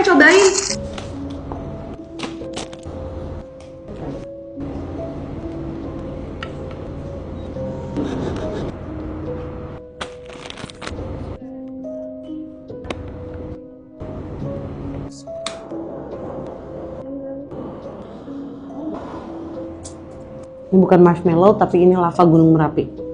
cobain. Ini bukan marshmallow, tapi ini lava Gunung Merapi.